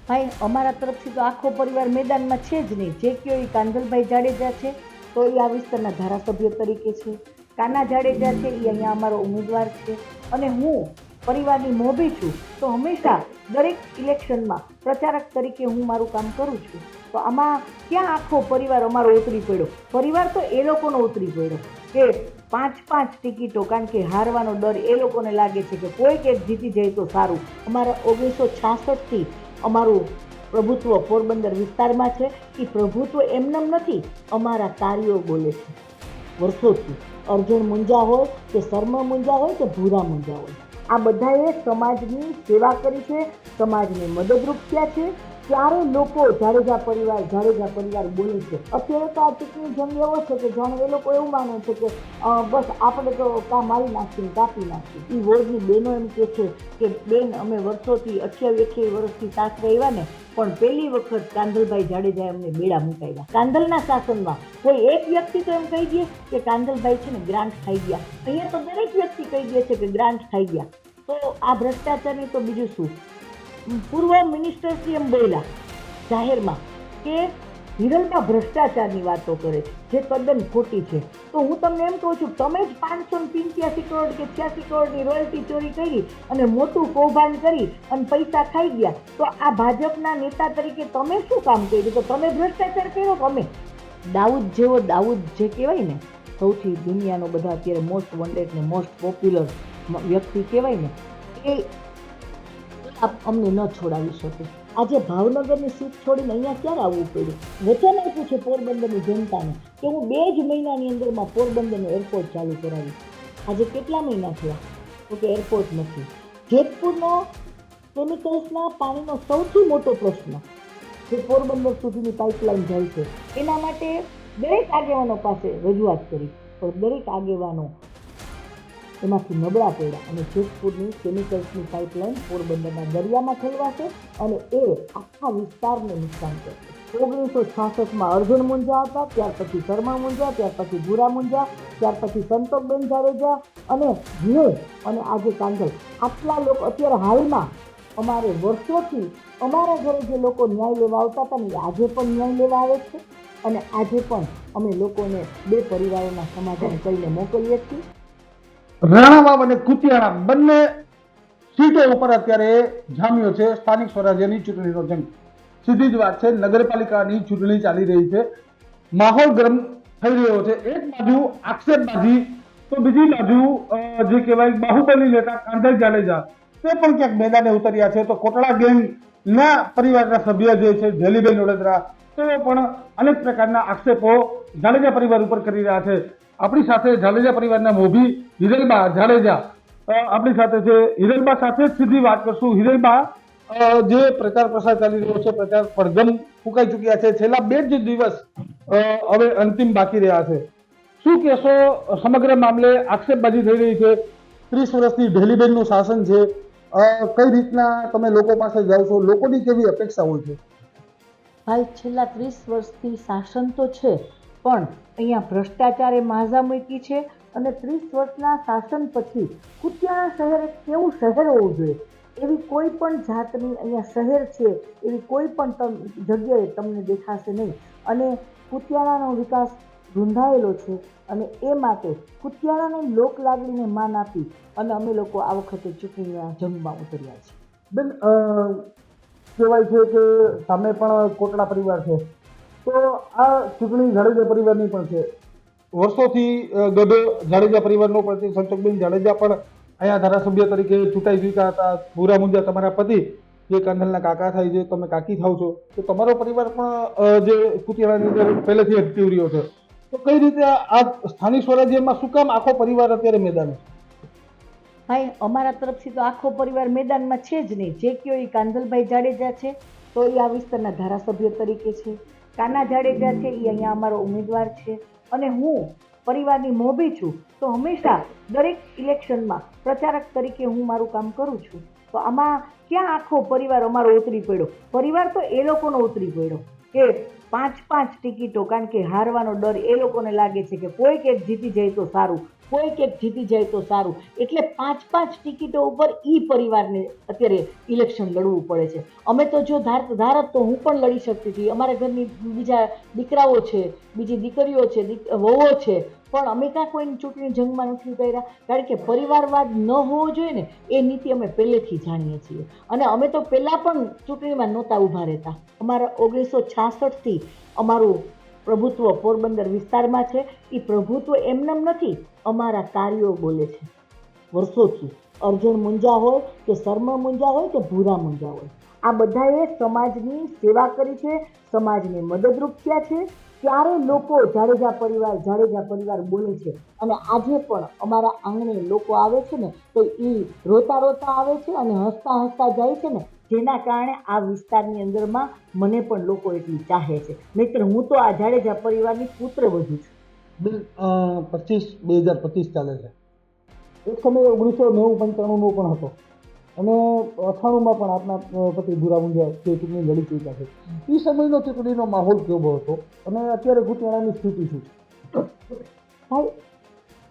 ભાઈ અમારા તરફથી તો આખો પરિવાર મેદાનમાં છે જ નહીં. જે કયો એ કાંધલભાઈ જાડેજા છે તો એ આ વિસ્તારના ધારાસભ્ય તરીકે છે. કાના જાડેજા છે એ અહીંયા અમારો ઉમેદવાર છે. અને હું પરિવારની મોભી છું તો હંમેશા દરેક ઇલેક્શનમાં પ્રચારક તરીકે હું મારું કામ કરું છું. તો આમાં ક્યાં આખો પરિવાર અમારો ઉતરી પડ્યો? પરિવાર તો એ લોકોનો ઉતરી પડ્યો કે પાંચ પાંચ ટિકિટો, કારણ કે હારવાનો ડર એ લોકોને લાગે છે કે કોઈક એક જીતી જાય તો સારું. અમારા 1966થી અમારું પ્રભુત્વ પોરબંદર વિસ્તારમાં છે. એ પ્રભુત્વ એમનેમ નથી, અમારા કાર્યો બોલે છે વર્ષોથી. અર્જુન મુંજા હોય કે શર્મા મુંજા હોય કે ભૂરા મુંજા હોય, આ બધાએ સમાજની સેવા કરી છે, સમાજને મદદરૂપ થયા છે. ત્યારે લોકો જાડેજા પરિવાર બોલે છે. અત્યારે તો આ ચૂંટણી જંગ એવો છે કે જાણે એ લોકો એવું માને છે કે બસ આપણે તો કાં મારી નાખીને કાપી નાખીએ. એ વોર્ડની બહેનો એમ કહે છે કે બેન, અમે વર્ષોથી 28 વર્ષથી સાસરે આવ્યા ને, પણ પહેલી વખત કાંધલભાઈ જાડેજાએ અમને બેડા મુકાવ્યા. કાંધલના શાસનમાં કોઈ એક વ્યક્તિ તો એમ કહી દે કે કાંધલભાઈ છે ને ગ્રાન્ટ ખાઈ ગયા. અહીંયા તો દરેક વ્યક્તિ કહી દે છે કે ગ્રાન્ટ ખાઈ ગયા. તો આ ભ્રષ્ટાચારની તો બીજું શું? પૂર્વ મિનિસ્ટરશ્રી એમ બોલ્યા જાહેરમાં કે હિરલબા ભ્રષ્ટાચારની વાતો કરે છે, જે તદ્દન ખોટી છે. તો હું તમને એમ કહું છું, તમે જ 585 કરોડ કે 86 કરોડની રોયલ્ટી ચોરી કરી અને મોટું કૌભાંડ કરી અને પૈસા ખાઈ ગયા. તો આ ભાજપના નેતા તરીકે તમે શું કામ કર્યું? તો તમે ભ્રષ્ટાચાર કર્યો. તમે દાઉદ જે કહેવાય ને, સૌથી દુનિયાનો બધા અત્યારે મોસ્ટ વોન્ટેડ ને મોસ્ટ પોપ્યુલર વ્યક્તિ કહેવાય ને, એ અમને ન છોડાવી શકે. આજે ભાવનગરની સીટ છોડીને અહીંયા ક્યારે આવવું પડ્યું? વચન આપ્યું છે પોરબંદરની જનતાને કે હું 2 જ મહિનાની અંદરમાં પોરબંદરનું એરપોર્ટ ચાલુ કરાવીશ. આજે કેટલા મહિના થયા તો કે એરપોર્ટ નથી. જેતપુરનો કેમિકલ્સના પાણીનો સૌથી મોટો પ્રશ્ન જે પોરબંદર સુધીની પાઇપલાઇન જાય છે, એના માટે દરેક આગેવાનો પાસે રજૂઆત કરી, પણ દરેક આગેવાનો એમાંથી નબળા પડ્યા અને જેતપુરની કેમિકલ્સની પાઇપલાઇન પોરબંદરના દરિયામાં ઠલવાશે અને એ આખા વિસ્તારને નુકસાન કરશે. 1966માં અર્જુન મુંજા હતા, ત્યાર પછી શર્મા મુંજા, ત્યાર પછી ભૂરા મુંજા, ત્યાર પછી સંતોકબેન જાડેજા અને ધીરેજ અને આજે કાંધલ. આટલા લોકો અત્યારે હાલમાં અમારે વર્ષોથી અમારા ઘરે જે લોકો ન્યાય લેવા આવતા હતા ને, આજે પણ ન્યાય લેવા આવે છે. અને આજે પણ અમે લોકોને 2 પરિવારોના સમાધાન કરીને મોકલીએ છીએ. રાણાવાવ અને કુતિયાણા બંને સીટો ઉપર અત્યારે જામ્યો છે સ્થાનિક સ્વરાજ્યની ચૂંટણીનો જંગ. સીધી જ વાત છે, નગરપાલિકાની ચૂંટણી ચાલી રહી છે, માહોલ ગરમ થઈ રહ્યો છે. એક બાજુ આક્ષેપબાજી તો બીજી બાજુ જે કહેવાય બાહુબલી નેતા કાંધલ જાડેજા તે પણ ક્યાંક મેદાને ઉતર્યા છે. તો કોટડા ગેંગના પરિવારના સભ્ય જે છે જેલીબેન વડોદરા, તેઓ પણ અનેક પ્રકારના આક્ષેપો જાડેજા પરિવાર ઉપર કરી રહ્યા છે. આપણી સાથે જાડેજા પરિવારના મોભી હિરલબા જાડેજા આપણી સાથે છે. હિરલબા સાથે જ સીધી વાત કરશું. હિરલબા, જે પ્રચાર પ્રસાર ચાલી રહ્યો છે, પ્રચાર પડઘમ ફૂંકાઈ ચૂક્યા છે, છેલ્લા 2 જ દિવસ હવે અંતિમ બાકી રહ્યા છે. શું કહેશો સમગ્ર મામલે? આક્ષેપબાજી થઈ રહી છે, 30 વર્ષથી ઢેલીબેનનું શાસન છે, કઈ રીતના તમે લોકો પાસે જાઓ છો? લોકોની કેવી અપેક્ષા હોય છે? ભાઈ, છેલ્લા 30 વર્ષથી શાસન તો છે, પણ અહીંયા ભ્રષ્ટાચારે માઝા મૂકી છે. અને 30 વર્ષના શાસન પછી કુતિયાણા શહેર એક કેવું શહેર હોવું જોઈએ એવી કોઈ પણ જાતની અહીંયા શહેર છે એવી કોઈ પણ જગ્યાએ તમને દેખાશે નહીં. અને કુતિયાણાનો વિકાસ રૂંધાયેલો છે અને એ માટે કુતિયાણાની લોક લાગણીને માન આપી અને અમે લોકો આ વખતે ચૂંટણીના જંગમાં ઉતર્યા છીએ. બેન, કહેવાય છે કે સામે પણ કોટડા પરિવાર છે, તો આ ચૂંટણી જાડેજા પરિવારની પણ છે. વર્ષોથી ગઢો જાડેજા પરિવારનો પણ છે. સંતોકબેન જાડેજા પણ અહીંયા ધારાસભ્ય તરીકે ચૂંટાઈ ચૂક્યા હતા. ભૂરા મુંજા તમારા પતિ જે કાંધલના કાકા થાય છે, તમે કાકી થાવ છો, તો તમારો પરિવાર પણ જે કુતિયાણાની અંદર પહેલેથી એક્ટિવ રહ્યો છે. તો કઈ રીતે આ સ્થાનિક સ્વરાજ્યમાં શું કામ આખો પરિવાર અત્યારે મેદાને? ભાઈ, અમારા તરફથી તો આખો પરિવાર મેદાનમાં છે જ નહીં. જે કયો એ કાંધલભાઈ જાડેજા છે તો એ આ વિસ્તારના ધારાસભ્ય તરીકે છે. કાના જાડેજા છે એ અહીંયા અમારો ઉમેદવાર છે. અને હું પરિવારની મોભી છું તો હંમેશા દરેક ઇલેક્શનમાં પ્રચારક તરીકે હું મારું કામ કરું છું. તો આમાં ક્યાં આખો પરિવાર અમારો ઉતરી પડ્યો? પરિવાર તો એ લોકોનો ઉતરી પડ્યો કે 5-5 ટિકિટો, કારણ કે હારવાનો ડર એ લોકોને લાગે છે કે કોઈક એક જીતી જાય તો સારું, કોઈક એક જીતી જાય તો સારું, એટલે 5-5 ટિકિટો ઉપર પરિવારને અત્યારે ઇલેક્શન લડવું પડે છે. અમે તો જો ધારત તો હું પણ લડી શકતી હતી, અમારા ઘરની બીજા દીકરાઓ છે, બીજી દીકરીઓ છે, વહુઓ છે, પણ અમે કાં કોઈની ચૂંટણી જંગમાં નથી ઉતાર્યા, કારણ કે પરિવારવાદ ન હોવો જોઈએ ને એ નીતિ અમે પહેલેથી જાણીએ છીએ. અને અમે તો પહેલાં પણ ચૂંટણીમાં નહોતા ઊભા રહેતા. અમારા 1966થી અમારું પ્રભુત્વ પોરબંદર વિસ્તારમાં છે. એ પ્રભુત્વ એમનેમ નથી, અમારા કાર્યો બોલે છે વર્ષોથી. અર્જુન મુંજા હોય કે શર્મા મુંજા હોય કે ભૂરા મુંજા હોય, આ બધાએ સમાજની સેવા કરી છે, સમાજને મદદરૂપ થયા છે. ત્યારે લોકો જાડેજા પરિવાર બોલે છે. અને આજે પણ અમારા આંગણે લોકો આવે છે ને તો એ રોતા રોતા આવે છે અને હસતા હસતા જાય છે ને, જેના કારણે આ વિસ્તારની અંદરમાં મને પણ લોકો એટલી ચાહે છે. નહીંતર હું તો આ જાડેજા પરિવારની પુત્રવધુ છું. બિલ 2025 ચાલે છે. એક સમય 1990-95નો પણ હતો અને 98માં પણ આપના પતિ ભૂરા મુંજા જે ચૂંટણી લડી ચૂક્યા છે. એ સમયનો ચૂંટણીનો માહોલ કેવો હતો અને અત્યારે કુતિયાણાની સ્થિતિ શું છે? ભાઈ,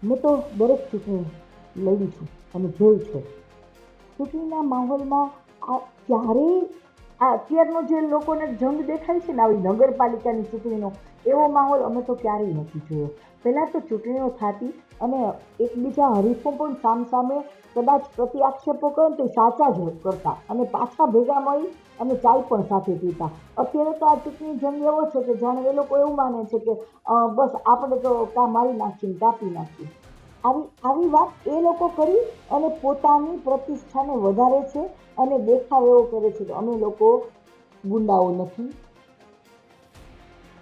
મેં તો દરેક ચૂંટણી લડી છું અને જોઈ છે. ચૂંટણીના માહોલમાં આ ક્યારેય અત્યારનો જે લોકોને જંગ દેખાય છે ને આવી નગરપાલિકાની ચૂંટણીનો, એવો માહોલ અમે તો ક્યારેય નથી જોયો. પહેલાં તો ચૂંટણીઓ થતી અને એકબીજા હરીફો પણ સામસામે કદાચ પ્રતિ આક્ષેપો કરે તો સાચા જ કરતા અને પાછા ભેગા મળી અને ચાય પણ સાથે પીતા. અત્યારે તો આ ચૂંટણી જંગ એવો છે કે જાણે એ લોકો એવું માને છે કે બસ આપણે તો કાં મારી નાખીએ કાપી નાખીએ. આવી વાત એ લોકો કરી અને પોતાની પ્રતિષ્ઠાને વધારે છે અને દેખાવ એવો કરે છે કે અમે લોકો ગુંડાઓ નથી.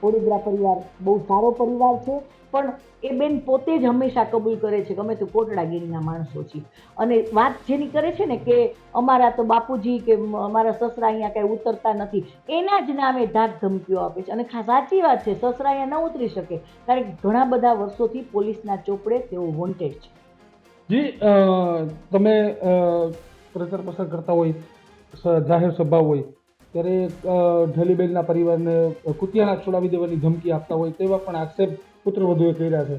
ઓડિદ્રા પરિવાર બહુ સારો પરિવાર છે, પણ એ બેન પોતે જ હંમેશા કબૂલ કરે છે કે અમે તો કોટડાગીરીના માણસો છીએ. અને વાત જેની કરે છે ને કે અમારા તો બાપુજી કે અમારા સસરા અહીંયા કાંઈ ઉતરતા નથી, એના જ નામે ધાક ધમકીઓ આપે છે. અને સાચી વાત છે, સસરા અહીંયા ન ઉતરી શકે, કારણ કે ઘણા બધા વર્ષોથી પોલીસના ચોપડે તેઓ વોન્ટેડ છે. જી, તમે પ્રચાર પ્રસાર કરતા હોય, જાહેર સભા હોય ત્યારે ઢલીબેનના પરિવારને કુતિયાણા છોડાવી દેવાની ધમકી આપતા હોય તેવા પણ આક્ષેપ પુત્રવધુએ કર્યા છે.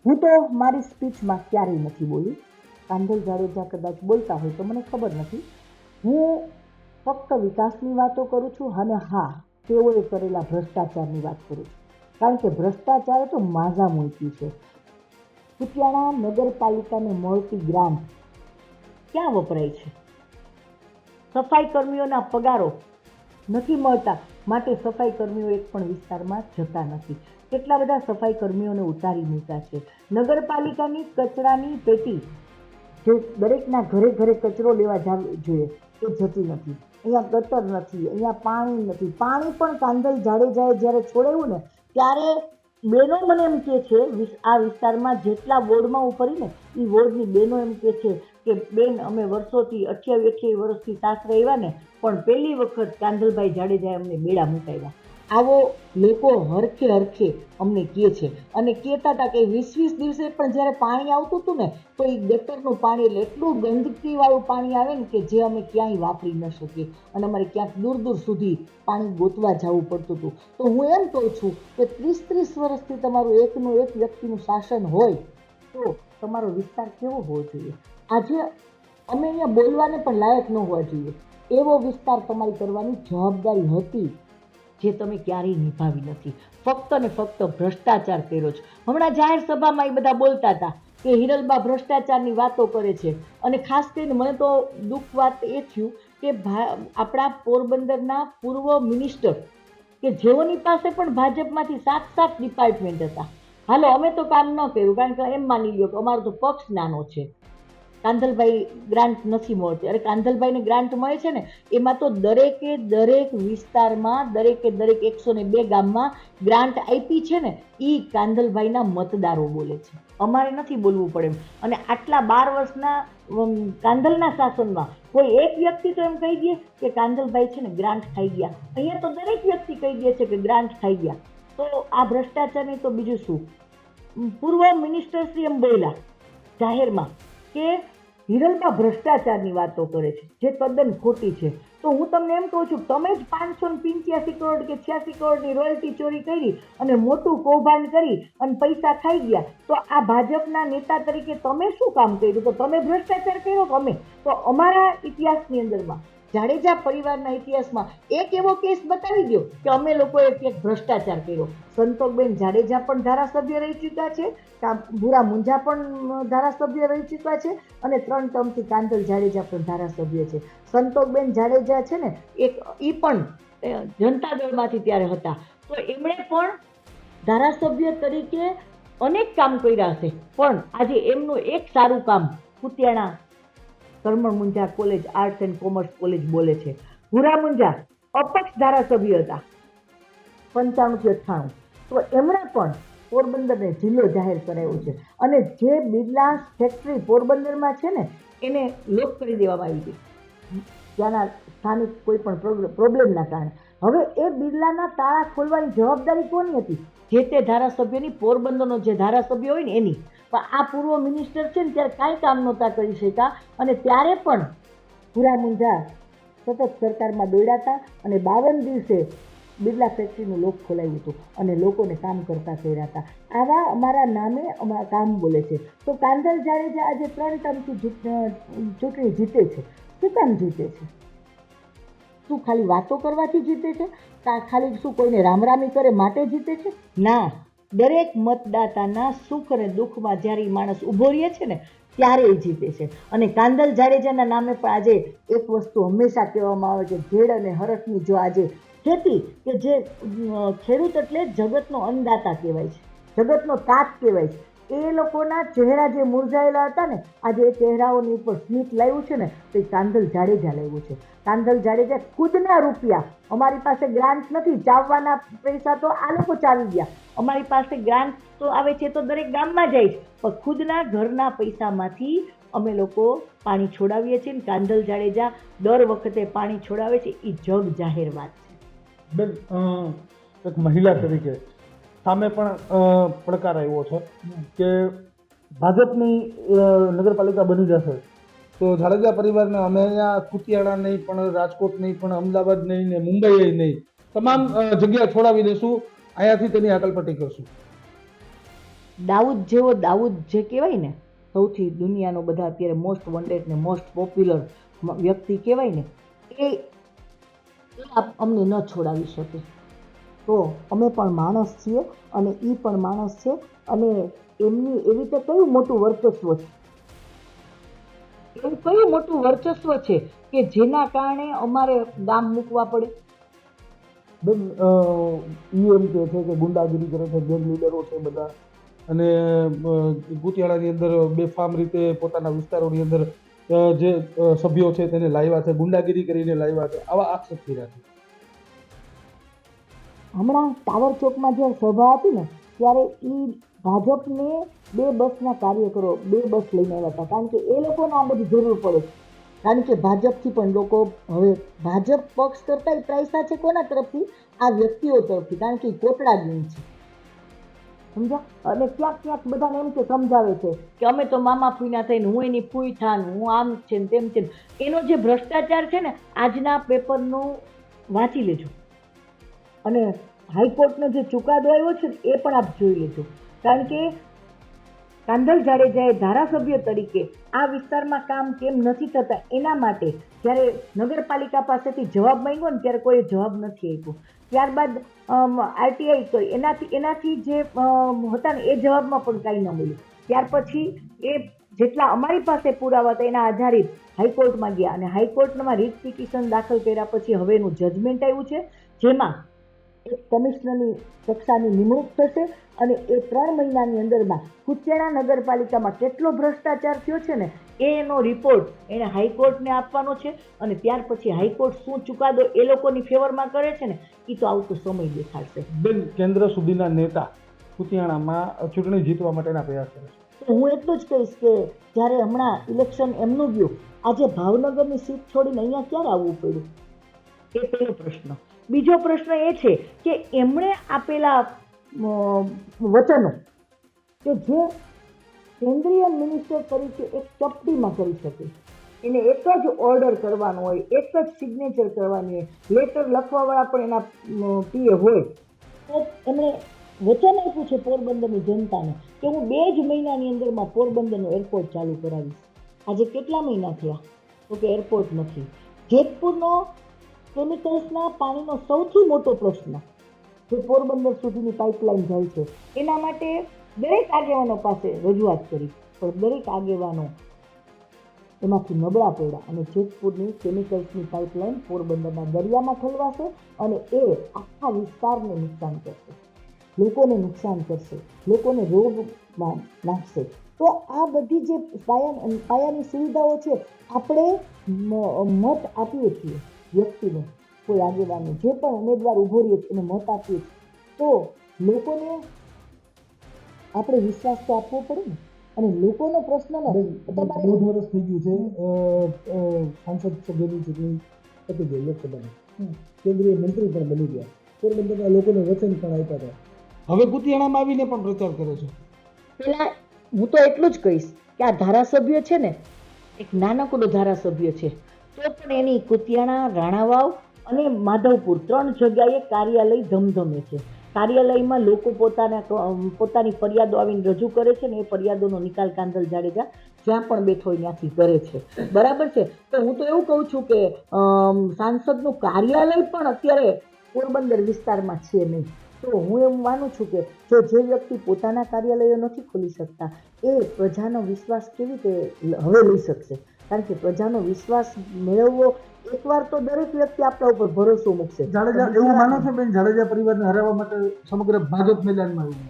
હું તો મારી સ્પીચમાં ક્યારેય નથી બોલી. કાંધલ જાડેજા કદાચ બોલતા હોય તો મને ખબર નથી. હું ફક્ત વિકાસની વાતો કરું છું અને હા, તેઓએ કરેલા ભ્રષ્ટાચારની વાત કરું છું, કારણ કે ભ્રષ્ટાચારે તો માઝા મૂકી છે. કુતિયાણા નગરપાલિકાને મળતી ગ્રાન્ટ ક્યાં વપરાય છે? સફાઈ કર્મીઓના પગારો નથી મળતા, માટે સફાઈ કર્મીઓ એક પણ વિસ્તારમાં જતા નથી. કેટલા બધા સફાઈ કર્મીઓને ઉતારી મૂક્યા છે. નગરપાલિકાની કચરાની પેટી જે દરેકના ઘરે ઘરે કચરો લેવા જવું જોઈએ એ જતી નથી. અહીંયા ગટર નથી, અહીંયા પાણી નથી. પાણી પણ કાંધલ જાડેજાએ જ્યારે છોડાવ્યું ને ત્યારે બેનો મને એમ કહે છે, આ વિસ્તારમાં જેટલા વોર્ડમાં હું ફરી ને એ વોર્ડની બેનો એમ કહે છે કે બેન અમે વર્ષોથી 28 વર્ષથી સાસરે આવ્યા ને, પણ પહેલી વખત કાંધલભાઈ જાડેજાએ અમને બેડા મુકાવ્યા. આવો લોકો હરખે અમને કહે છે. અને કહેતા હતા કે 20 દિવસે પણ જ્યારે પાણી આવતું હતું ને તો એ ગટરનું પાણી એટલે એટલું ગંદકીવાળું પાણી આવે ને કે જે અમે ક્યાંય વાપરી ન શકીએ અને અમારે ક્યાંક દૂર સુધી પાણી ગોતવા જવું પડતું હતું. તો હું એમ કહું છું કે 30 વર્ષથી તમારું એકનું એક વ્યક્તિનું શાસન હોય તો તમારો વિસ્તાર કેવો હોવો જોઈએ? આજે અમે અહીંયા બોલવાને પણ લાયક ન હોવા જોઈએ એવો વિસ્તાર તમારી કરવાની જવાબદારી હતી, જે તમે ક્યારેય નિભાવી નથી. ફક્ત ને ફક્ત ભ્રષ્ટાચાર કર્યો છે. હમણાં જાહેર સભામાં એ બધા બોલતા હતા કે હિરલબા ભ્રષ્ટાચારની વાતો કરે છે. અને ખાસ કરીને મને તો દુઃખ વાત એ થયું કે આપણા પોરબંદરના પૂર્વ મિનિસ્ટર કે જેઓની પાસે પણ ભાજપમાંથી 7 ડિપાર્ટમેન્ટ હતા. હાલો, અમે તો કામ ન કર્યું, કારણ કે એમ માની લ્યો કે અમારો તો પક્ષ નાનો છે, કાંધલભાઈ ગ્રાન્ટ નથી મળતી. અરે કાંધલભાઈને ગ્રાન્ટ મળે છે ને, એમાં તો દરેક વિસ્તારમાં દરેક 102 ગામમાં ગ્રાન્ટ આપી છે ને, એ કાંધલભાઈના મતદારો બોલે છે. અમારે નથી બોલવું પડે એમ. અને આટલા 12 વર્ષના કાંધલના શાસનમાં કોઈ એક વ્યક્તિ તો એમ કહી દે કે કાંધલભાઈ છે ને ગ્રાન્ટ ખાઈ ગયા. અહીંયા તો દરેક વ્યક્તિ કહી દે છે કે ગ્રાન્ટ ખાઈ ગયા. તો આ ભ્રષ્ટાચારની તો બીજું શું? પૂર્વ મિનિસ્ટર શ્રી એમ બોલ્યા જાહેરમાં કે હિરલમાં ભ્રષ્ટાચારની વાતો કરે છે, જે તદ્દન ખોટી છે. તો હું તમને એમ કહું છું, તમે જ 585 કરોડ કે 86 કરોડની રોયલ્ટી ચોરી કરી અને મોટું કૌભાંડ કરી અને પૈસા ખાઈ ગયા, તો આ ભાજપના નેતા તરીકે તમે શું કામ કર્યું? તો તમે ભ્રષ્ટાચાર કર્યો કે અમે? તો અમારા ઇતિહાસની અંદરમાં, જાડેજા પરિવારના ઇતિહાસમાં એક એવો કેસ બતાવી દો કે અમે લોકોએ ક્યાંક ભ્રષ્ટાચાર કર્યો. સંતોકબેન જાડેજા પણ ધારાસભ્ય રહી ચૂક્યા છે, ભૂરા મુંજા પણ ધારાસભ્ય રહી ચૂક્યા છે, અને 3 ટર્મથી કાંધલ જાડેજા પણ ધારાસભ્ય છે. સંતોકબેન જાડેજા છે ને, એ પણ જનતા દળમાંથી ત્યારે હતા, તો એમણે પણ ધારાસભ્ય તરીકે અનેક કામ કર્યા છે. પણ આજે એમનું એક સારું કામ Kutiyana Karman Munja college, arts and commerce college બોલે છે. ભૂરા મુંજા અપક્ષ ધારાસભ્ય હતા 95 થી 98, તો એમણે પણ પોરબંદરને જિલ્લો જાહેર કરાયો છે. અને જે બિરલા ફેક્ટરી પોરબંદરમાં છે ને, એને લોક કરી દેવામાં આવી હતી ત્યાંના સ્થાનિક કોઈ પણ પ્રોબ્લેમના કારણે. હવે એ બિરલાના તાળા ખોલવાની જવાબદારી કોની હતી? જે તે ધારાસભ્યની, પોરબંદરનો જે ધારાસભ્ય હોય ને એની. પણ આ પૂર્વ મિનિસ્ટર છે ને, ત્યારે કાંઈ કામ નહોતા કરી શક્યા, અને ત્યારે પણ ભૂરા મુંજા સતત સરકારમાં દોડ્યા અને 52 દિવસે બિરલા ફેક્ટરીનું લોક ખોલાવ્યું હતું અને લોકોને કામ કરતા કર્યા હતા. આવા અમારા નામે અમારા કામ બોલે છે. તો કાંધલ જાડેજા આજે 3 ટર્મથી ચૂંટણી જીતે છે. શું કામ જીતે છે? શું ખાલી વાતો કરવાથી જીતે છે? ખાલી શું કોઈને રામરામી કરે માટે જીતે છે? ના, દરેક મતદાતાના સુખ અને દુઃખમાં જ્યારે માણસ ઊભો રહે છે ને, ત્યારે એ જીતે છે. અને કાંધલ જાડેજાના નામે પણ આજે એક વસ્તુ હંમેશા કહેવામાં આવે છે, ઝેડ અને હરખની જો આજે ખેતી, કે જે ખેડૂત એટલે જગતનો અન્નદાતા કહેવાય છે, જગતનો તાત કહેવાય છે. એ લોકોના ચહેરા જે મુરઝાયેલા હતા ને, આજે એ ચહેરાઓની ઉપર સ્મિત લાવ્યું છે ને, તો એ કાંધલ જાડેજા લાવ્યું છે. કાંધલ જાડેજા ખુદના રૂપિયા, અમારી પાસે ગ્રાન્ટ નથી, ચાવવાના પૈસા તો આ લોકો ચાવી ગયા, અમારી પાસે ગ્રાન્ટ તો આવે છે તો દરેક ગામમાં જાય છે, પણ ખુદના ઘરના પૈસામાંથી અમે લોકો પાણી છોડાવીએ છીએ. ને કાંધલ જાડેજા દર વખતે પાણી છોડાવે છે, એ જગ જાહેર વાત છે. બેન, એક મહિલા તરીકે સામે પણ પડકાર આવ્યો છે કે ભાજપની નગરપાલિકા બની જશે તો જાડેજા પરિવારને અમે અહીંયા કુતિયાણા નહીં, પણ રાજકોટ નહીં, પણ અમદાવાદ નહીં, ને મુંબઈ નહીં, તમામ જગ્યા છોડાવી દઈશું, અહીંયાથી તેની હકલપટ્ટી કરશું. દાઉદ જેવો દાઉદ જે કહેવાય ને, સૌથી દુનિયાનો બધા અત્યારે મોસ્ટ વોન્ટેડ ને મોસ્ટ પોપ્યુલર વ્યક્તિ કહેવાય ને, એ અમને ન છોડાવી શકે. તો અમે પણ માણસ છીએ અને એ પણ માણસ છે, અને એમની એવી રીતે કયું મોટું વર્ચસ્વ છે, એવું કયું મોટું વર્ચસ્વ છે કે જેના કારણે અમારે ગામ મૂકવા પડે? બેન, એમ કહે છે કે ગુંડાગીરી કરે છે, ગેંગ લીડરો છે બધા, અને કુતિયાણાની અંદર બેફામ રીતે પોતાના વિસ્તારોની અંદર જે સભ્યો છે તેને લાવ્યા છે, ગુંડાગીરી કરીને લાવ્યા છે, આવા આક્ષેપ કર્યા છે. હમણાં ટાવર ચોકમાં જ્યારે સભા હતી ને, ત્યારે એ ભાજપને 2 બસના કાર્યકરો 2 બસ લઈને આવ્યા હતા, કારણ કે એ લોકોને આ બધી જરૂર પડે છે. કારણ કે ભાજપથી પણ લોકો હવે ભાજપ પક્ષ કરતાં ત્રાઈસા છે કોના તરફથી? આ વ્યક્તિઓ તરફથી, કારણ કે કોટડા ગીન છે, સમજા. અને ક્યાંક ક્યાંક બધાને એમ કે સમજાવે છે કે અમે તો મામા ફૂઈના થઈને, હું એની ફૂઈ થાન, હું આમ છે ને તેમ છે. એનો જે ભ્રષ્ટાચાર છે ને, આજના પેપરનું વાંચી લેજો, અને હાઈકોર્ટનો જે ચુકાદો આવ્યો છે એ પણ આપ જોઈ લેજો. કારણ કે કાંધલ જાડેજાએ ધારાસભ્ય તરીકે આ વિસ્તારમાં કામ કેમ નથી થતા એના માટે જ્યારે નગરપાલિકા પાસેથી જવાબ માંગ્યો ને, ત્યારે કોઈ જવાબ નથી આપ્યો. ત્યારબાદ આરટીઆઈ કરી, એનાથી જે હતા ને એ જવાબમાં પણ કાંઈ ન મળ્યું. ત્યાર પછી એ જેટલા અમારી પાસે પુરાવા હતા એના આધારિત હાઈકોર્ટમાં ગયા, અને હાઈકોર્ટમાં રીટ પિટિશન દાખલ કર્યા પછી હવે એનું જજમેન્ટ આવ્યું છે, જેમાં એક કમિશનરની કક્ષાની નિમણૂક થશે, અને એ 3 મહિનાની અંદરમાં કુતિયાણા નગરપાલિકામાં કેટલો ભ્રષ્ટાચાર થયો છે ને એનો રિપોર્ટ એને હાઈકોર્ટને આપવાનો છે. અને ત્યાર પછી હાઈકોર્ટ શું ચુકાદો એ લોકોની ફેવરમાં કરે છે ને, એ તો આવતો સમય દેખાડશે. બેન, કેન્દ્ર સુધીના નેતા કુતિયાણામાં ચૂંટણી જીતવા માટેના પ્રયાસ કરે છે. તો હું એટલું જ કહીશ કે જ્યારે હમણાં ઇલેક્શન એમનું ગયું, આજે ભાવનગરની સીટ છોડીને અહીંયા ક્યારે આવવું પડ્યું? એ પહેલો પ્રશ્ન. બીજો પ્રશ્ન એ છે કે એમણે આપેલા વચનો કે જે કેન્દ્રીય મિનિસ્ટર તરીકે એક ચપટીમાં કરી શકે. એને એક જ ઓર્ડર કરવાનો હોય, એક જ સિગ્નેચર કરવાની હોય, લેટર લખવાવાળા પણ એના પીએ હોય. તો એમણે વચન આપ્યું છે પોરબંદરની જનતાને કે હું 2 જ મહિનાની અંદરમાં પોરબંદરનું એરપોર્ટ ચાલુ કરાવીશ. આજે કેટલા મહિના થયા તો કે એરપોર્ટ નથી. જેતપુરનો કેમિકલ્સના પાણીનો સૌથી મોટો પ્રશ્ન જે પોરબંદર સુધીની પાઇપલાઇન જાય છે, એના માટે દરેક આગેવાનો પાસે રજૂઆત કરી, પણ દરેક આગેવાનો એમાંથી નબળા પડ્યા અને જેતપુરની કેમિકલ્સની પાઇપલાઇન પોરબંદરના દરિયામાં ઠલવાશે અને એ આખા વિસ્તારને નુકસાન કરશે, લોકોને નુકસાન કરશે, લોકોને રોગમાં નાખશે. તો આ બધી જે પાયાની સુવિધાઓ છે, આપણે મત આપીએ છીએ વ્યક્તિને, કોઈ આગેવાનને, જે પણ ઉમેદવાર ઊભો રહીએ એને મત આપીએ છીએ, તો લોકોને આપણે વિશ્વાસ તો આપવો પડે ને. અને લોકોનો પ્રશ્ન તમારે 2 વર્ષ થઈ ગયું છે સાંસદ સભ્યની ચૂંટણી પતી ગઈ લોકસભાની, કેન્દ્રીય મંત્રી પણ બની ગયા, પોરબંદરના લોકોને વચન પણ આપ્યા હતા, હવે કુતિયાણામાં આવીને પણ પ્રચાર કરે છે. પેલા હું તો એટલું જ કહીશ કે આ ધારાસભ્ય છે ને, એક નાનકડો ધારાસભ્ય છે, તો પણ એની કુતિયાણા, રાણાવાવ અને માધવપુર 3 જગ્યાએ કાર્યાલય ધમધમે છે. કાર્યાલયમાં લોકો પોતાની ફરિયાદો આવીને રજૂ કરે છે ને એ ફરિયાદોનો નિકાલ કાંધલ જાડેજા જ્યાં પણ બેઠો હોય ત્યાંથી કરે છે. બરાબર છે. તો હું તો એવું કહું છું કે સાંસદનું કાર્યાલય પણ અત્યારે પોરબંદર વિસ્તારમાં છે નહીં. તો હું એમ માનું છું કે જે વ્યક્તિ પોતાના કાર્યાલયો નથી ખોલી શકતા એ પ્રજાનો વિશ્વાસ કેવી રીતે હવે લઈ શકશે? કારણ કે પ્રજાનો વિશ્વાસ મેળવવો એકવાર તો દરેક વ્યક્તિ આપણા ઉપર ભરોસો મૂકશે. જાડેજા એવું માનો છો બેન, જાડેજા પરિવારને હરાવવા માટે સમગ્ર ભાજપ મેદાનમાં આવ્યું?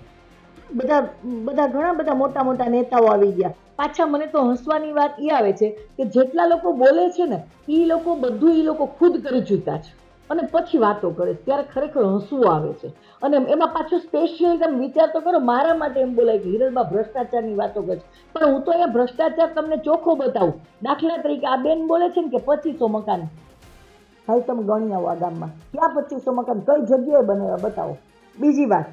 બધા ઘણા બધા મોટા મોટા નેતાઓ આવી ગયા પાછા. મને તો હસવાની વાત એ આવે છે કે જેટલા લોકો બોલે છે ને એ લોકો બધું એ લોકો ખુદ કરી ચૂક્યા છે અને પછી વાતો કરે છે, ત્યારે ખરેખર હસવું આવે છે. અને એમાં પાછું સ્પેશિયલ તમે વિચાર તો કરો, મારા માટે એમ બોલાય કે હિરલબા ભ્રષ્ટાચારની વાતો કરે છે, પણ હું તો અહીંયા ભ્રષ્ટાચાર તમને ચોખ્ખો બતાવું. દાખલા તરીકે આ બેન બોલે છે ને કે 2500 મકાન, ભાઈ તમે ગણી આવો આ ગામમાં ક્યાં 2500 મકાન કઈ જગ્યાએ બને બતાવો. બીજી વાત,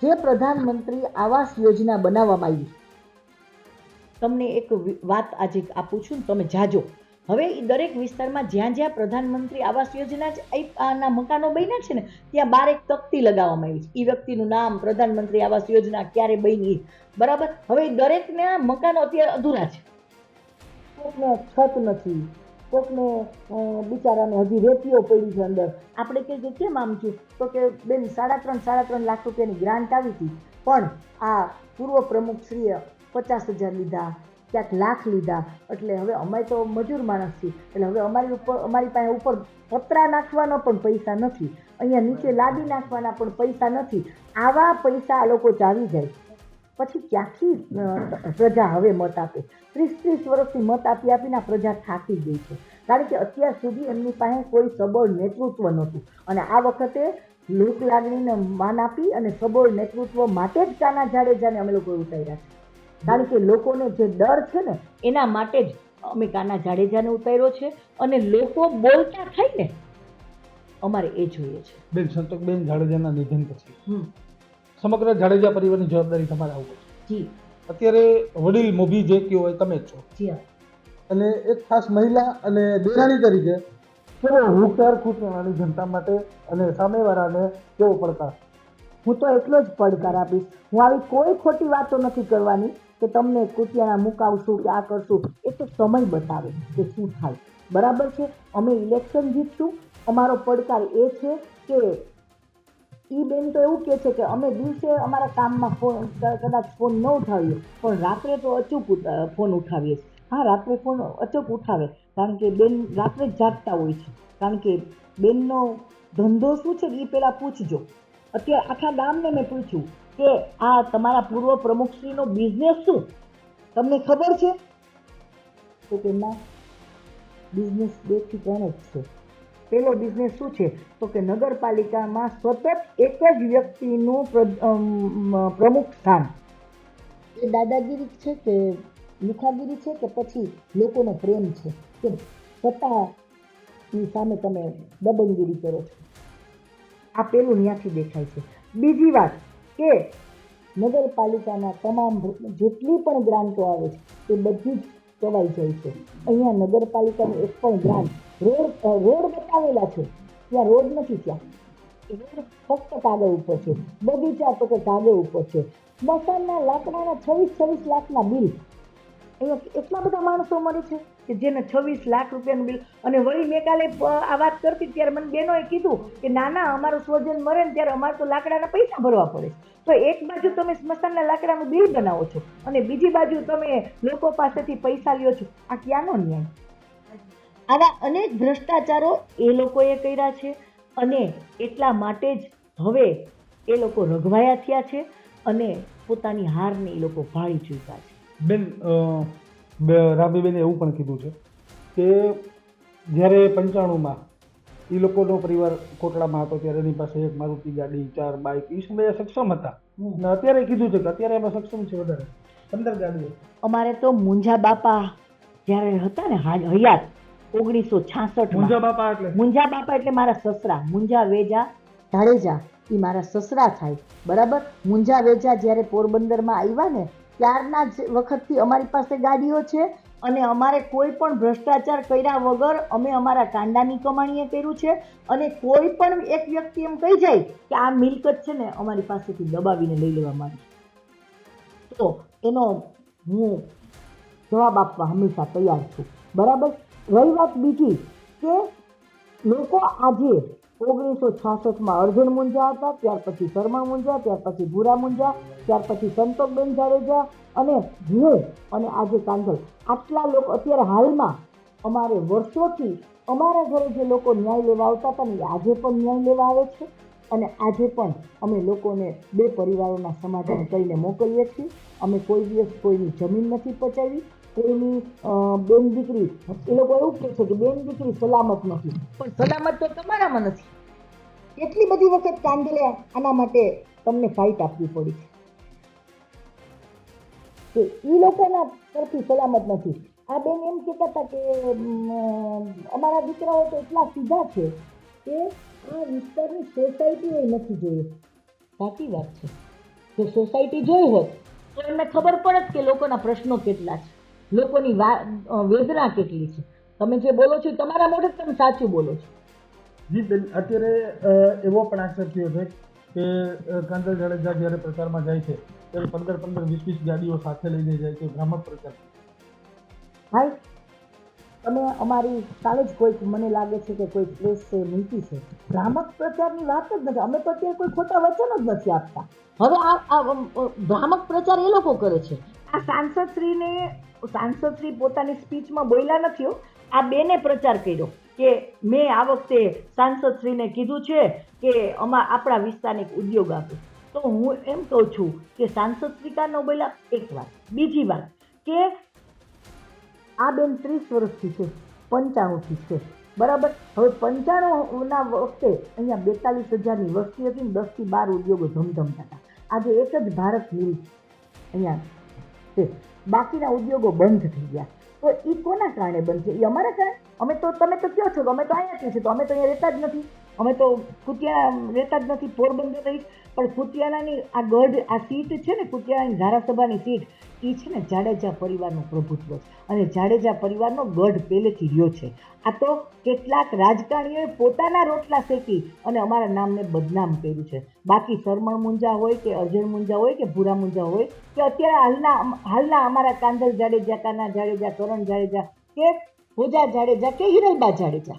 જે પ્રધાનમંત્રી આવાસ યોજના બનાવવામાં આવી, તમને એક વાત આજે આપું છું ને તમે જાજો. હવે એ દરેક વિસ્તારમાં જ્યાં જ્યાં પ્રધાનમંત્રી આવાસ યોજના મકાનો બન્યા છે ને ત્યાં 12 એક તકતી લગાવવામાં આવી છે. એ વ્યક્તિનું નામ, પ્રધાનમંત્રી આવાસ યોજના ક્યારે બની, બરાબર. હવે દરેકના મકાનો અત્યારે અધૂરા છે. કોકને છત નથી, કોકને બિચારાને હજી રેતીઓ પડી છે અંદર. આપણે કહીએ કેમ આમ છું તો કે બેન 3.5 લાખ રૂપિયાની ગ્રાન્ટ આવી હતી, પણ આ પૂર્વ પ્રમુખશ્રીએ 50,000 લીધા, ક્યાંક લાખ લીધા, એટલે હવે અમે તો મજૂર માણસ છીએ, એટલે હવે અમારી પાસે ઉપર પતરા નાખવાના પણ પૈસા નથી, અહીંયા નીચે લાદી નાખવાના પણ પૈસા નથી. આવા પૈસા આ લોકો ચાવી જાય પછી ક્યાંથી પ્રજા હવે મત આપે? 30 વર્ષથી મત આપીને પ્રજા થાકી ગઈ છે, કારણ કે અત્યાર સુધી એમની પાસે કોઈ સબળ નેતૃત્વ નહોતું. અને આ વખતે લોક લાગણીને માન આપી અને સબળ નેતૃત્વ માટે જ કાના જાડેજાને અમે લોકો ઉતાર્યા છે. કારણ કે લોકોને જે ડર છે ને એના માટે જ અમે કાના જાડેજાને ઉતાર્યો છે. અને લોકો બોલતા થાય ને અમારે એ જોઈએ છે. બેન, સંતોકબેન જાડેજાના નિધન પછી સમગ્ર જાડેજા પરિવારની જવાબદારી તમારા ઉપર છે. જી. અત્યારે વડીલ મોભી જે કયો હોય તમે જ છો. જી હા. અને એક ખાસ મહિલા અને દેરાણી તરીકે કેવો હુંકાર કુતિયાણાની જનતા માટે અને સામેવાળાને કેવો પડકાર? હું તો એટલો જ પડકાર આપીશ. હું આવી કોઈ ખોટી વાતો નથી કરવાની કે તમને કુતિયાણા મુકાવશું કે આ કરશું. એ તો સમય બતાવે કે શું થાય. બરાબર છે. અમે ઇલેક્શન જીતશું. અમારો પડકાર એ છે કે ઈ બેન તો એવું કહે છે કે અમે દિવસે અમારા કામમાં કદાચ ફોન ન ઉઠાવીએ પણ રાત્રે તો અચૂક ફોન ઉઠાવીએ. હા, રાત્રે ફોન અચૂક ઉઠાવે, કારણ કે બેન રાત્રે જ જાગતા હોય છે. કારણ કે બેનનો ધંધો શું છે એ પહેલાં પૂછજો. અત્યારે આખા ગામને મેં પૂછ્યું કે આ તમારા પૂર્વ પ્રમુખશ્રીનો બિઝનેસ શું, તમને ખબર છે? તો કે ના, બિઝનેસ 2 થી 3 જ છે. પેલો બિઝનેસ શું છે તો કે નગરપાલિકામાં સતત એક જ વ્યક્તિનું પ્રમુખ સ્થાન. એ દાદાગીરી છે કે લુખાગીરી છે કે પછી લોકોનો પ્રેમ છે કે સત્તાની સામે તમે દબંગગીરી કરો છો? આ પેલું ત્યાંથી દેખાય છે. બીજી વાત કે નગરપાલિકાના તમામ જેટલી પણ ગ્રાન્ટો આવે છે એ બધી જ કવાઈ જાય છે. અહીંયા નગરપાલિકાની એક પણ ગ્રાન્ટ રોડ બતાવેલા છે, ત્યાં રોડ નથી, ત્યાં રોડ ફક્ત કાગળ ઉપર છે, બગીચા તો કે કાગળ ઉપર છે, મકાનના લાકડાના 26 લાખના બિલ. અહીંયા એટલા બધા માણસો મળે છે કે જેને 26 લાખ રૂપિયાનું બિલ. અને વળી મેં કાલે આ વાત કરતી ત્યારે મને બહેનોએ કીધું કે ના અમારું સ્વજન મરે ને ત્યારે અમારે તો લાકડાના પૈસા ભરવા પડે. તો એક બાજુ તમે સ્મશાનના લાકડાનું બિલ બનાવો છો અને બીજી બાજુ તમે લોકો પાસેથી પૈસા લ્યો છો. આ ક્યાંનો ન્યાય? આવા અનેક ભ્રષ્ટાચારો એ લોકોએ કર્યા છે અને એટલા માટે જ હવે એ લોકો રઘવાયા થયા છે અને પોતાની હારને એ લોકો ભાળી ચૂક્યા છે. બેન, રાબીબેને એવું પણ કીધું છે કે જ્યારે 95માં એ લોકોનો પરિવાર કોટડામાં હતો ત્યારે એની પાસે એક મારુતિ ગાડી, 4 બાઇક, એ સમયે સક્ષમ હતા. અને અત્યારે કીધું છે કે અત્યારે એમાં સક્ષમ છે વધારે, 15 ગાડીઓ. અમારે તો મુંજા બાપા જ્યારે હતા ને હયાત 1966 મુંજા બાપા એટલે મારા સસરા, મુંજા વેજા જાડેજા એ મારા સસરા થાય, બરાબર. મુંજા વેજા જ્યારે પોરબંદરમાં આવ્યા ને ત્યારના જ વખતથી અમારી પાસે ગાડીઓ છે અને અમારે કોઈ પણ ભ્રષ્ટાચાર કર્યા વગર અમે અમારા કાંડાની કમાણીએ કર્યું છે. અને કોઈ પણ એક વ્યક્તિ એમ કહી જાય કે આ મિલકત છે ને અમારી પાસેથી દબાવીને લઈ લેવા માંગે તો એનો હું જવાબ આપવા હંમેશા તૈયાર છું, બરાબર. રહી વાત બીજી કે લોકો આજે 1966માં અર્જુન મુંજા હતા, ત્યાર પછી શર્મા મુંજા, ત્યાર પછી ભૂરા મુંજા, ત્યાર પછી સંતોકબેન જાડેજા અને હું અને આજે કાંધલ, આટલા લોકો અત્યારે હાલમાં અમારે વર્ષોથી અમારા ઘરે જે લોકો ન્યાય લેવા આવતા હતા ને આજે પણ ન્યાય લેવા આવે છે. અને આજે પણ અમે લોકોને 2 પરિવારોના સમાધાન કરીને મોકલીએ છીએ. અમે કોઈ દિવસ કોઈની જમીન નથી પચાવી, કોઈની બેન દીકરી, એ લોકો એવું કહે છે કે બેન દીકરી સલામત નથી, પણ સલામત તો તમારામાં નથી. કેટલી બધી વખત કાંદલે આના માટે તમને ફાઇટ આપવી પડી છે કે એ લોકોના તરફી સલામત નથી. આ બેન એમ કહેતા હતા કે અમારા દીકરાઓ તો એટલા સીધા છે કે આ વિસ્તારની સોસાયટીઓ નથી જોઈ. સાચી વાત છે. જો સોસાયટી જોઈ હોત તો એમને ખબર પડત કે લોકોના પ્રશ્નો કેટલા છે, લોકોની વેદના કેટલી છે. તમે જે બોલો છો તમારા મોઢે તમે સાચું બોલો છો. જી બેન, અત્યારે એવો પણ આક્ષેપ થયો છે કે કાંધલ જાડેજા જ્યારે પ્રચારમાં જાય છે ત્યારે 15, 20 ગાડીઓ સાથે લઈને જાય છે, ભ્રામક પ્રચાર. ભાઈ તમે અમારી કાલે જ કોઈક, મને લાગે છે કે કોઈ પ્રેસ મૂકી છે, ભ્રામક પ્રચારની વાત જ નથી. અમે તો અત્યારે કોઈ ખોટા વચનો જ નથી આપતા. હવે આ ભ્રામક પ્રચાર એ લોકો કરે છે. આ સાંસદશ્રી પોતાની સ્પીચમાં બોલ્યા નથી હો. આ બેને પ્રચાર કર્યો કે મેં આ વખતે સાંસદશ્રીને કીધું છે કે આપણા વિસ્તારને એક ઉદ્યોગ આપે. તો હું એમ કહું છું કે સાંસદશ્રી કા ન બોલ્યા, એક વાત. બીજી વાત કે આ બેન 30 વર્ષથી છે, 95થી છે, બરાબર. હવે 95ના વખતે અહીંયા 42,000ની વસ્તી હતી ને 10 થી 12 ઉદ્યોગો ધમધમતા હતા. આજે એક જ ભારત મિલ અહીંયા છે, બાકીના ઉદ્યોગો બંધ થઈ ગયા. તો એ કોના કારણે બંધ છે? એ અમારા કારણે. અમે તો, તમે તો કહો છો કે અમે તો અહીંયાથી છે, તો અમે તો અહીંયા રહેતા જ નથી. અમે તો કુતિયાણા રહેતા જ નથી, પોરબંદર રહીશ. પણ કુતિયાણાની આ ગઢ, આ સીટ છે ને, કુતિયાણાની ધારાસભાની સીટ, એ છે ને જાડેજા પરિવારનું પ્રભુત્વ છે અને જાડેજા પરિવારનો ગઢ પહેલેથી રહ્યો છે. આ તો કેટલાક રાજકારણીઓએ પોતાના રોટલા શેકી અને અમારા નામને બદનામ કર્યું છે. બાકી શરમણ મુંજા હોય કે અર્જુન મુંજા હોય કે ભૂરા મુંજા હોય કે અત્યારે હાલના અમારા કાંધલ જાડેજા, કાના જાડેજા, કરણ જાડેજા કે પૂજા જાડેજા કે હિરલબા જાડેજા,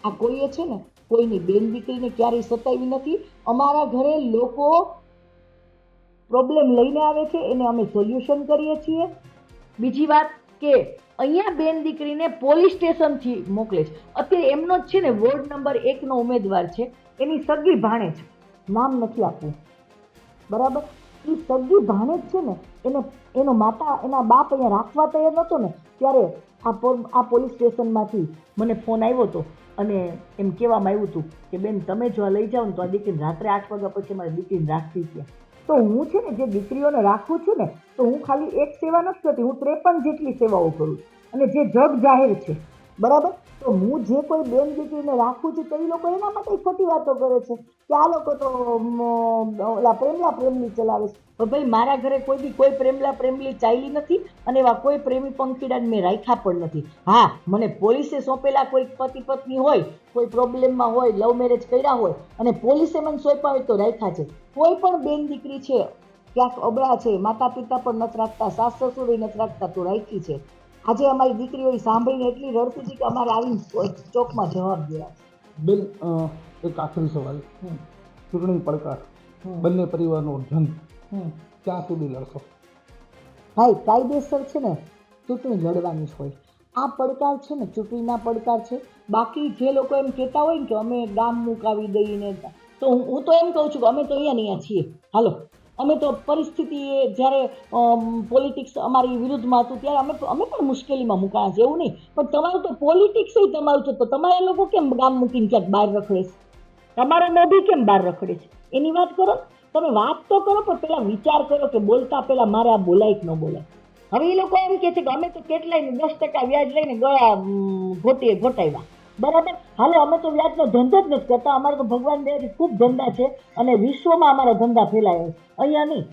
આ કોઈએ છે ને કોઈની બેન દીકરીને ક્યારેય સતાવી નથી. અમારા ઘરે લોકો પ્રોબ્લેમ લઈને આવે છે, એને અમે સોલ્યુશન કરીએ છીએ. બીજી વાત કે અહીંયા બેન દીકરીને પોલીસ સ્ટેશનથી મોકલે છે. અત્યારે એમનો જ છે ને વોર્ડ નંબર 1નો ઉમેદવાર છે, એની સગી ભાણેજ, નામ નથી આપવું, બરાબર. એ સગી ભાણેજ છે ને, એનો માતા, એના બાપ અહીંયા રાખવા તૈયાર નહોતો ને, ત્યારે આ પોલીસ સ્ટેશનમાંથી મને ફોન આવ્યો હતો અને એમ કહેવામાં આવ્યું હતું કે બેન તમે જો આ લઈ જાઓ ને તો આ દીકરીને રાત્રે 8 વાગ્યા પછી મારી દીકરીને રાખવી છે. તો હું છે ને જે દીકરીઓને રાખું છું ને, તો હું ખાલી એક સેવા નથી કરતી, હું 53 જેટલી સેવાઓ કરું છું અને જે જગ જાહેર છે. બરાબર. તો હું જે કોઈ બેન દીકરીને રાખું છું તો એ લોકો એના માટે ખોટી વાતો કરે છે કે આ લોકો તો ઓલા પ્રેમલા પ્રેમલી ચલાવે છે. તો ભાઈ મારા ઘરે કોઈ દી કોઈ પ્રેમલા પ્રેમલી ચાલી નથી અને એવા કોઈ પ્રેમી પંખીડાને મેં રાખ્યા પણ નથી. હા, મને પોલીસે સોંપેલા કોઈ પતિ પત્ની હોય, કોઈ પ્રોબ્લેમમાં હોય, લવ મેરેજ કર્યા હોય અને પોલીસે મને સોંપ્યા હોય તો રાખ્યા છે. કોઈ પણ બેન દીકરી છે ક્યાંક અબળા છે, માતા પિતા પણ નથી રાખતા, સાસ સસુર નથી રાખતા તો રાખી છે. આજે અમારી દીકરીઓ સાંભળીને એટલી રડતી હતી કે અમારે આવીને ચોકમાં જવાબ દેવા છે. બેન, એક આખરી સવાલ. ચૂંટણી પડકાર, બંને પરિવારનો જંગ, ક્યાં સુધી લડશો? ભાઈ કાયદેસર છે ને ચૂંટણી લડવાની જ હોય. આ પડકાર છે ને ચૂંટણીના પડકાર છે. બાકી જે લોકો એમ કહેતા હોય ને કે અમે ગામ મુકાવી દઈને, તો હું તો એમ કહું છું કે અમે તો અહીંયા છીએ. હાલો, અમે તો પરિસ્થિતિ જ્યારે પોલિટિક્સ અમારી વિરુદ્ધમાં હતું ત્યારે અમે પણ મુશ્કેલીમાં મુકાયા છે, એવું નહીં. પણ તમારું તો પોલિટિક્સ તમારું છે, તો તમારા લોકો કેમ ગામ મૂકીને ક્યાંક બહાર રખડે છે? તમારા મોભી કેમ બહાર રખડે છે? એની વાત કરો. તમે વાત તો કરો પણ પેલા વિચાર કરો કે બોલતા પેલા મારે આ બોલાય કે ન બોલાય. હવે એ લોકો એમ કે છે કે અમે તો કેટલાય 10% વ્યાજ લઈને ગળા ઘોટાવ્યા. બરાબર. હાલો, અમે તો વ્યાજનો ધંધો જ નથી કરતા. અમારે તો ભગવાન દયાથી ખૂબ ધંધા છે અને વિશ્વમાં અમારા ધંધા ફેલાય છે. અહીંયા નહીં.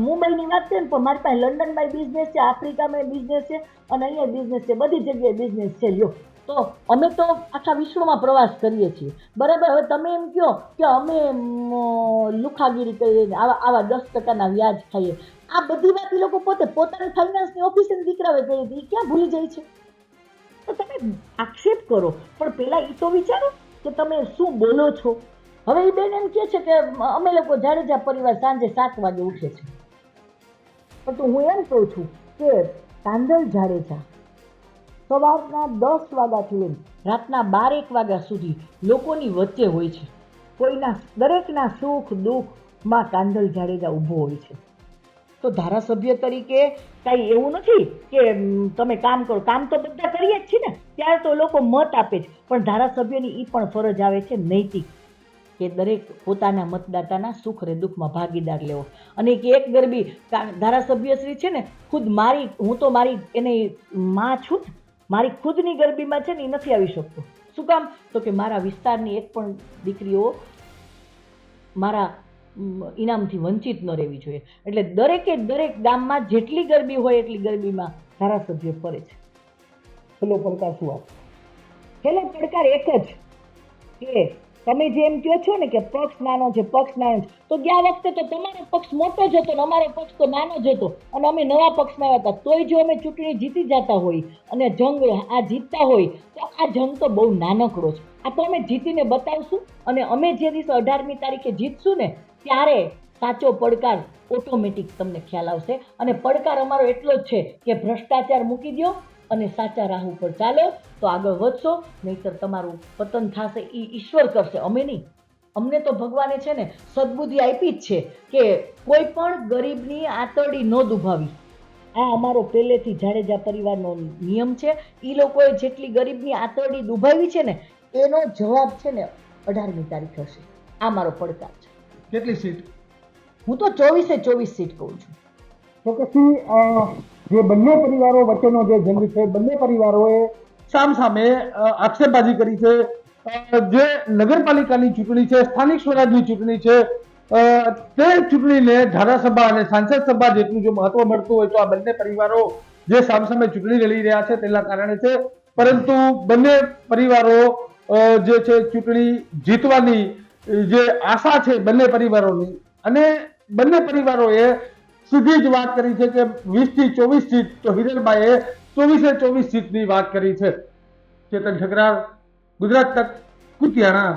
મુંબઈની વાત છે ને, પણ મારી પાસે લંડનમાં બિઝનેસ છે, આફ્રિકામાં બિઝનેસ છે અને અહીંયા બિઝનેસ છે, બધી જગ્યાએ બિઝનેસ છે. લ્યો, તો અમે તો આખા વિશ્વમાં પ્રવાસ કરીએ છીએ. બરાબર. હવે તમે એમ કહો કે અમે લુખાગીરી કરીએ, આવા 10%ના વ્યાજ ખાઈએ, આ બધી વાત એ લોકો પોતે પોતાની ફાઇનાન્સની ઓફિસે દીકરાવે કરી હતી, ક્યાં ભૂલી જાય છે? તો તમે આક્ષેપ કરો પણ પેલા એ તો વિચારો કે તમે શું બોલો છો. હવે એ બેન એમ કહે છે કે અમે લોકો જાડેજા પરિવાર સાંજે 7 વાગે ઉઠે છે. પણ હું એમ કહું છું કે કાંદલ જાડેજા સવારના 10 વાગ્યાથી લઈને રાતના 12-1 વાગ્યા સુધી લોકોની વચ્ચે હોય છે. કોઈના દરેકના સુખ દુઃખમાં કાંદલ જાડેજા ઊભો હોય છે. તો ધારાસભ્ય તરીકે કાંઈ એવું નથી કે તમે કામ કરો, કામ તો બધા કરીએ જ છીએ ને, ત્યારે તો લોકો મત આપે છે. પણ ધારાસભ્યની એ પણ ફરજ આવે છે નૈતિક, કે દરેક પોતાના મતદાતાના સુખ અને દુઃખમાં ભાગીદાર લેવો. અને એક ગરબી ધારાસભ્યશ્રી છે ને, ખુદ હું તો મારી એની માં છું, મારી ખુદની ગરબીમાં છે ને એ નથી આવી શકતો. શું કામ? તો કે મારા વિસ્તારની એક પણ દીકરીઓ મારા ઇનામથી વંચિત ન રહેવી જોઈએ. એટલે દરેક ગામમાં જેટલી ગરબી હોય એટલી ગરબીમાં ધારાસભ્ય ફરે છે. પેલો પડકાર શું વાત? પેલો પડકાર એક જ કે તમે જે એમ કહો છો ને કે પક્ષ નાનો છે, પક્ષ નાનો છે, તો ગયા વખતે તો તમારો પક્ષ મોટો જ હતો ને અમારો પક્ષ તો નાનો જ હતો અને અમે નવા પક્ષમાં આવ્યા હતા. તોય જો અમે ચૂંટણી જીતી જતા હોય અને જંગ આ જીતતા હોય તો આ જંગ તો બહુ નાનકડો છે. આ તો અમે જીતીને બતાવશું અને અમે જે દિવસે 18મી તારીખે જીતશું ને ત્યારે સાચો પડકાર ઓટોમેટિક તમને ખ્યાલ આવશે. અને પડકાર અમારો એટલો જ છે કે ભ્રષ્ટાચાર મૂકી દો અને સાચા રાહ ઉપર ચાલો તો આગળ વધશો, નહીંતર તમારું પતન થશે. એ ઈશ્વર કરશે, અમે નહીં. અમને તો ભગવાને છે ને સદબુદ્ધિ આપી જ છે કે કોઈ પણ ગરીબની આંતરડી ન દુભાવી. આ અમારો પહેલેથી જાડેજા પરિવારનો નિયમ છે. એ લોકોએ જેટલી ગરીબની આંતરડી દુભાવી છે ને એનો જવાબ છે ને 18મી તારીખ હશે. આ મારો પડકાર છે. કેટલી સીટ? હું તો 24 સીટ કહું છું. તો પછી જે બંને પરિવારો વચ્ચેનો જે જંગ છે, બંને પરિવારોએ સામસામે આક્ષેપબાજી કરી છે. જે નગરપાલિકાની ચૂંટણી છે, સ્થાનિક સ્વરાજની ચૂંટણી છે, તે ચૂંટણીને ધારાસભા અને સાંસદ સભા જેટલું જો મહત્વ મળતું હોય તો આ બંને પરિવારો જે સામસામે ચૂંટણી લડી રહ્યા છે તેના કારણે છે. પરંતુ બંને પરિવારો જે છે ચૂંટણી જીતવાની જે આશા છે બંને પરિવારોની, અને બંને પરિવારોએ સીધી જ વાત કરી છે કે 20 થી 24 સીટ, તો હિરલબાઈએ 24 સીટની વાત કરી છે. ચેતન ઠકરાર, ગુજરાત તક, કુતિયાણા.